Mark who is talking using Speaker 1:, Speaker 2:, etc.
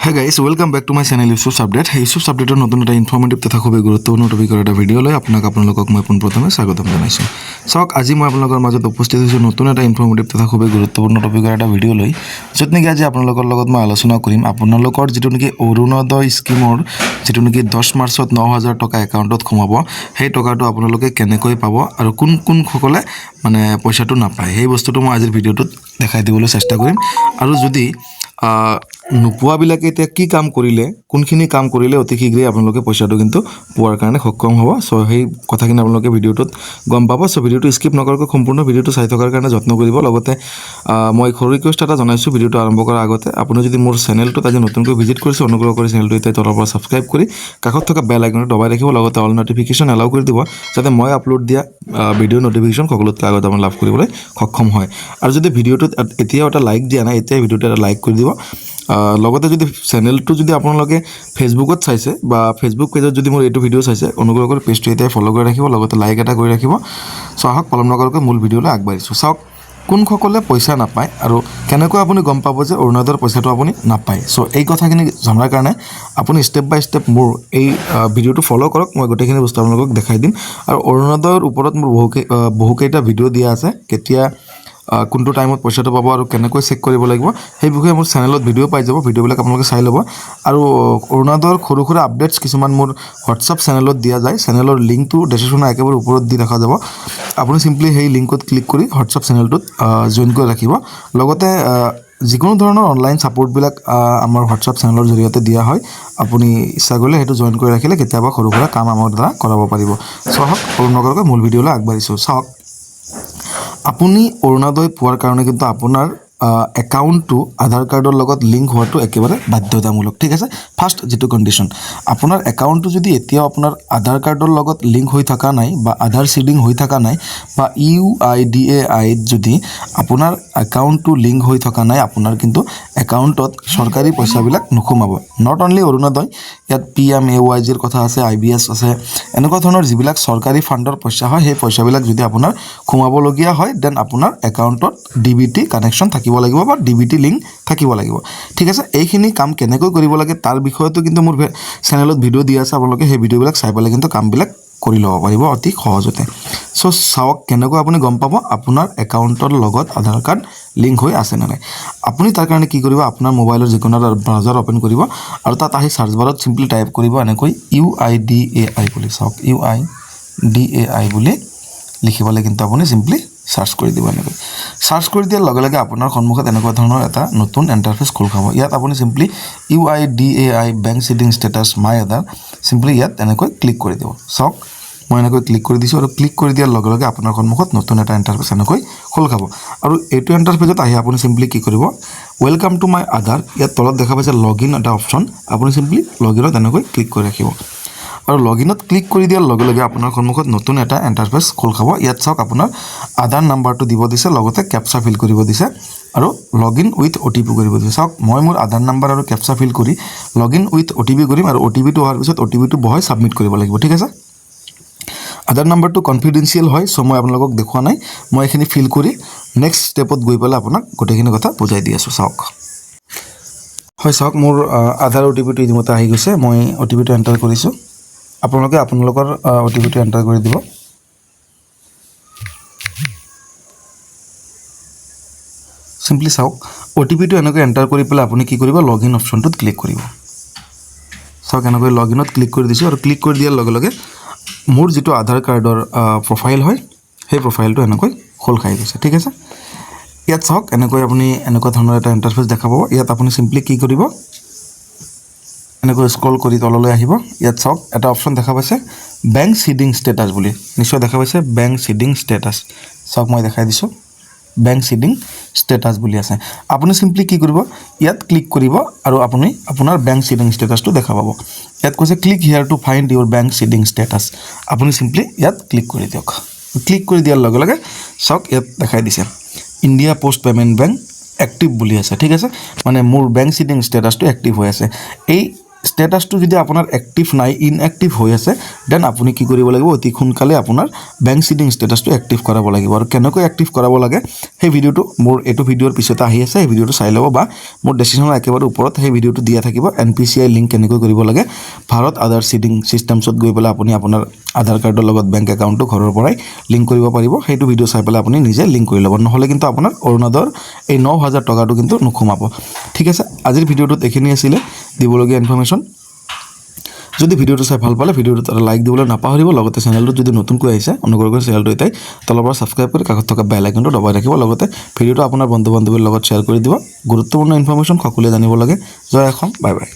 Speaker 1: Hi guys, welcome back to my channel Yusuf Update. Yusuf Update নতুন এটা informative তথা খুবই গুৰুত্বপূৰ্ণ টপিকৰ এটা ভিডিঅ' লৈ আপোনালোকক মই পোনপ্ৰথমে স্বাগতম জনাইছোঁ। চাওক আজি মই আপোনালোকৰ মাজত উপস্থিত হৈছোঁ নতুন এটা ইনফৰমেটিভ তথা খুবই গুৰুত্বপূৰ্ণ টপিকৰ এটা ভিডিঅ' লৈ য'ত নেকি আজি আপোনালোকৰ লগত মই আলোচনা কৰিম আপোনালোকৰ যিটো নেকি অৰুণোদয় স্কিমৰ যিটো নেকি 10 মাৰ্চত 9000 টকা একাউণ্টত সোমাব সেই টকাটো আপোনালোকে কেনেকৈ পাব আৰু কোন সকলে মানে পইচাটো নাপায় সেই বস্তুটো মই আজিৰ ভিডিঅ'টোত দেখাই দিবলৈ চেষ্টা কৰিম। আৰু যদি নোপোৱাবিলাকে এতিয়া কি কাম কৰিলে কোনখিনি কাম কৰিলে অতি শীঘ্ৰে আপোনালোকে পইচাটো কিন্তু পোৱাৰ কাৰণে সক্ষম হ'ব। সো সেই কথাখিনি আপোনালোকে ভিডিঅ'টোত গম পাব। সো ভিডিঅ'টো স্কিপ নকৰাকৈ সম্পূৰ্ণ ভিডিঅ'টো চাই থকাৰ কাৰণে যত্ন কৰিব। লগতে মই সৰু ৰিকুৱেষ্ট এটা জনাইছোঁ ভিডিঅ'টো আৰম্ভ কৰাৰ আগতে আপুনি যদি মোৰ চেনেলটোত আজি নতুনকৈ ভিজিট কৰিছে অনুগ্ৰহ কৰি চেনেলটো এতিয়া তলৰ পৰা ছাবস্ক্ৰাইব কৰি কাষত থকা বেল আইকনটো দবাই ৰাখিব। লগতে অল নটিফিকেশ্যন এলাউ কৰি দিব যাতে মই আপলোড দিয়া ভিডিঅ' নটিফিকেশ্যন সকলোতকৈ আগতে আপুনি লাভ কৰিবলৈ সক্ষম হয়। আৰু যদি ভিডিঅ'টোত এতিয়াও এটা লাইক দিয়া নাই এতিয়া ভিডিঅ'টো এটা লাইক কৰি দিব। লগতে যদি চেনেলটো যদি আপোনালোকে ফেচবুকত চাইছে বা ফেচবুক পেজত যদি মোৰ এইটো ভিডিঅ' চাইছে অনুগ্ৰহ কৰি পেজটো এতিয়া ফ'ল' কৰি ৰাখিব। লগতে লাইক এটা কৰি ৰাখিব। চ' আহক পলম নকৰাকৈ মূল ভিডিঅ'লৈ আগবাঢ়িছোঁ। চাওক কোনসকলে পইচা নাপায় আৰু কেনেকৈ আপুনি গম পাব যে অৰুণোদয়ৰ পইচাটো আপুনি নাপায়। চ' এই কথাখিনি জনাৰ কাৰণে আপুনি ষ্টেপ বাই ষ্টেপ মোৰ এই ভিডিঅ'টো ফ'ল' কৰক। মই গোটেইখিনি বস্তু আপোনালোকক দেখাই দিম। আৰু অৰুণোদয়ৰ ওপৰত মোৰ বহুকেইটা ভিডিঅ' দিয়া আছে কেতিয়া কোনটো টাইমত পইচাটো পাব আৰু কেনেকৈ চেক কৰিব লাগিব সেই বিষয়ে মোৰ চেনেলত ভিডিঅ' পাই যাব। ভিডিঅ'বিলাক আপোনালোকে চাই ল'ব। আৰু অৰুণোদয়ৰ সৰু সুৰা আপডেটছ কিছুমান মোৰ হোৱাটছআপ চেনেলত দিয়া যায়। চেনেলৰ লিংকটো ডেছক্ৰিপশ্যনৰ একেবাৰে ওপৰত দি দেখা যাব। আপুনি চিম্পলি সেই লিংকত ক্লিক কৰি হোৱাটছআপ চেনেলটোত জইন কৰি ৰাখিব। লগতে যিকোনো ধৰণৰ অনলাইন ছাপৰ্টবিলাক আমাৰ হোৱাটছআপ চেনেলৰ জৰিয়তে দিয়া হয়। আপুনি ইচ্ছা কৰিলে সেইটো জইন কৰি ৰাখিলে কেতিয়াবা সৰু সুৰা কাম আমাৰ দ্বাৰা কৰাব পাৰিব। চাওক পলম নকৰাকৈ মূল ভিডিঅ'লৈ আগবাঢ়িছোঁ। চাওক আপুনি অৰুণোদয় পোৱাৰ কাৰণে কিন্তু আপোনাৰ একাউণ্টটো আধাৰ কাৰ্ডৰ লগত লিংক হোৱাটো একেবাৰে বাধ্যতামূলক। ঠিক আছে। ফাৰ্ষ্ট যিটো কণ্ডিশ্যন আপোনাৰ একাউণ্টটো যদি এতিয়াও আপোনাৰ আধাৰ কাৰ্ডৰ লগত লিংক হৈ থকা নাই বা আধাৰ চিডিং হৈ থকা নাই বা UIDAIত যদি আপোনাৰ একাউণ্টটো লিংক হৈ থকা নাই আপোনাৰ কিন্তু একাউণ্টত চৰকাৰী পইচাবিলাক নোসোমাব। নট অনলি অৰুণোদয় ইয়াত PMAYGৰ কথা আছে IBS আছে এনেকুৱা ধৰণৰ যিবিলাক চৰকাৰী ফাণ্ডৰ পইচা হয় সেই পইচাবিলাক যদি আপোনাৰ সোমাবলগীয়া হয় দেন আপোনাৰ একাউণ্টত DBT কানেকশ্যন থাকিব লাগিব বা DBT লিংক থাকিব লাগিব। ঠিক আছে। এইখিনি কাম কেনেকৈ কৰিব লাগে তাৰ বিষয়তো কিন্তু মোৰ চেনেলত ভিডিঅ' দিয়া আছে। আপোনালোকে সেই ভিডিঅ'বিলাক চাই পেলাই কিন্তু কামবিলাক কৰি ল'ব পাৰিব অতি সহজতে। চ' চাওক কেনেকৈ আপুনি গম পাব আপোনাৰ একাউণ্টৰ লগত আধাৰ কাৰ্ড লিংক হৈ আছে নে নাই। আপুনি তাৰ কাৰণে কি কৰিব আপোনাৰ মোবাইলৰ যিকোনো এটা ব্ৰাউজাৰ অ'পেন কৰিব আৰু তাত আহি চাৰ্চ বাৰত চিম্পলি টাইপ কৰিব এনেকৈ UIDAI বুলি। চাওক UIDAI বুলি লিখিবলৈ কিন্তু আপুনি চিম্পলি চাৰ্চ কৰি দিব। এনেকৈ চাৰ্চ কৰি দিয়াৰ লগে লগে আপোনাৰ সন্মুখত এনেকুৱা ধৰণৰ এটা নতুন ইণ্টাৰফেচ খোল খাব। ইয়াত আপুনি simply UIDAI bank seeding status my Aadhaar simply ইয়াত এনেকৈ ক্লিক কৰি দিব। চাওক মই এনেকৈ ক্লিক কৰি দিছোঁ আৰু ক্লিক কৰি দিয়াৰ লগে লগে আপোনাৰ সন্মুখত নতুন এটা ইণ্টাৰফেচ এনেকৈ খোল খাব। আৰু এইটো ইণ্টাৰফেচত আহি আপুনি চিম্পলি কি কৰিব ৱেলকাম টু মাই আধাৰ ইয়াত তলত দেখা পাইছে লগইন এটা অপশ্যন আপুনি চিম্পলি লগইনত এনেকৈ ক্লিক কৰি ৰাখিব। আৰু লগইনত ক্লিক কৰি দিয়াৰ লগে লগে আপোনাৰ সন্মুখত নতুন এটা ইণ্টাৰফেচ খোল খাব। ইয়াত চাওক আপোনাৰ আধাৰ নাম্বাৰটো দিব দিছে লগতে কেপচা ফিল কৰিব দিছে আৰু লগইন উইথ OTP কৰিব দিছে। চাওক মই মোৰ আধাৰ নাম্বাৰ আৰু কেপচা ফিল কৰি লগইন উইথ OTP কৰিম আৰু OTPটো হোৱাৰ পিছত OTPটো বহাই ছাবমিট কৰিব লাগিব। ঠিক আছে। আধাৰ নাম্বাৰটো কনফিডেঞ্চিয়েল হয় চ' মই আপোনালোকক দেখুওৱা নাই। মই এইখিনি ফিল কৰি নেক্সট ষ্টেপত গৈ পেলাই আপোনাক গোটেইখিনি কথা বুজাই দি আছোঁ। চাওক হয় চাওক মোৰ আধাৰ OTPটো ইতিমধ্যে আহি গৈছে। মই OTPটো এণ্টাৰ কৰিছোঁ। আপোনালোকে আপোনালোকৰ OTPটো এণ্টাৰ কৰি দিব। চিম্পলি চাওক OTPটো এনেকৈ এণ্টাৰ কৰি পেলাই আপুনি কি কৰিব লগইন অপশ্যনটোত ক্লিক কৰিব। চাওক এনেকৈ লগইনত ক্লিক কৰি দিছোঁ আৰু ক্লিক কৰি দিয়াৰ লগে লগে মোৰ যিটো আধাৰ কাৰ্ডৰ প্ৰফাইল হয় সেই প্ৰফাইলটো এনেকৈ খোল খাই গৈছে। ঠিক আছে। ইয়াত চাওক এনেকৈ আপুনি এনেকুৱা ধৰণৰ এটা ইণ্টাৰফেচ দেখা পাব। ইয়াত আপুনি চিম্পলি কি কৰিব এনেকৈ স্ক্ৰল কৰি তললৈ আহিব। ইয়াত চাওক এটা অপশ্যন দেখা পাইছে বেংক চিডিং ষ্টেটাছ বুলি নিশ্চয় দেখা পাইছে বেংক চিডিং ষ্টেটাছ। চাওক মই দেখাই দিছোঁ বেংক চিডিং ষ্টেটাছ বুলি আছে। আপুনি চিম্পলি কি কৰিব ইয়াত ক্লিক কৰিব আৰু আপুনি আপোনাৰ বেংক চিডিং ষ্টেটাছটো দেখা পাব। ইয়াত কৈছে click here to find your bank seeding status. আপুনি চিম্পলি ইয়াত ক্লিক কৰি দিয়ক। ক্লিক কৰি দিয়াৰ লগে লগে চাওক ইয়াত দেখাই দিছে India post payment bank active বুলি আছে। ঠিক আছে। মানে মোৰ বেংক চিডিং ষ্টেটাছটো এক্টিভ হৈ আছে। এই ষ্টেটাছটো যদি আপোনাৰ এক্টিভ নাই ইনএক্টিভ হৈ আছে দেন আপুনি কি কৰিব লাগিব অতি সোনকালে আপোনাৰ বেংক সিডিং ষ্টেটাছটো এক্টিভ কৰাব লাগিব আৰু কেনেকৈ এক্টিভ কৰাব লাগে সেই ভিডিঅ'টো মোৰ এইটো ভিডিঅ'ৰ পিছতে আহি আছে সেই ভিডিঅ'টো চাই ল'ব বা মোৰ ডেসক্ৰিপশ্যনৰ একেবাৰে ওপৰত সেই ভিডিঅ'টো দিয়া থাকিব NPCI লিংক কেনেকৈ কৰিব লাগে ভাৰত আধাৰ সিডিং সিস্টেমছত গৈ পেলাই আপুনি আপোনাৰ আধাৰ কাৰ্ডৰ লগত বেংক একাউণ্টটো ঘৰৰ পৰাই লিংক কৰিব পাৰিব সেইটো ভিডিঅ' চাই পেলাই আপুনি নিজে লিংক কৰি ল'ব নহ'লে কিন্তু আপোনাৰ অৰুণোদয়ৰ এই 9,000 টকাটো কিন্তু নোসোমাব ঠিক আছে আজিৰ ভিডিঅ'টোত এইখিনি আছিলে দিবলগীয়া ইনফৰমেশ্যন যদি ভিডিঅ'টো চাই ভাল পালে ভিডিঅ'টোত এটা লাইক দিবলৈ নাপাহৰিব লগতে চেনেলটো যদি নতুনকৈ আহিছে অনুগ্ৰহ কৰি চেনেলটো এটাই তলৰ পৰা সাবস্ক্ৰাইব কৰি কাষত থকা বেল আইকনটো দবাই ৰাখিব লগতে ভিডিঅ'টো আপোনাৰ বন্ধু বান্ধৱীৰ লগত শ্বেয়াৰ কৰি দিব গুৰুত্বপূৰ্ণ ইনফৰমেশ্যন সকলোৱে জানিব লাগে জয় অসম বাই বাই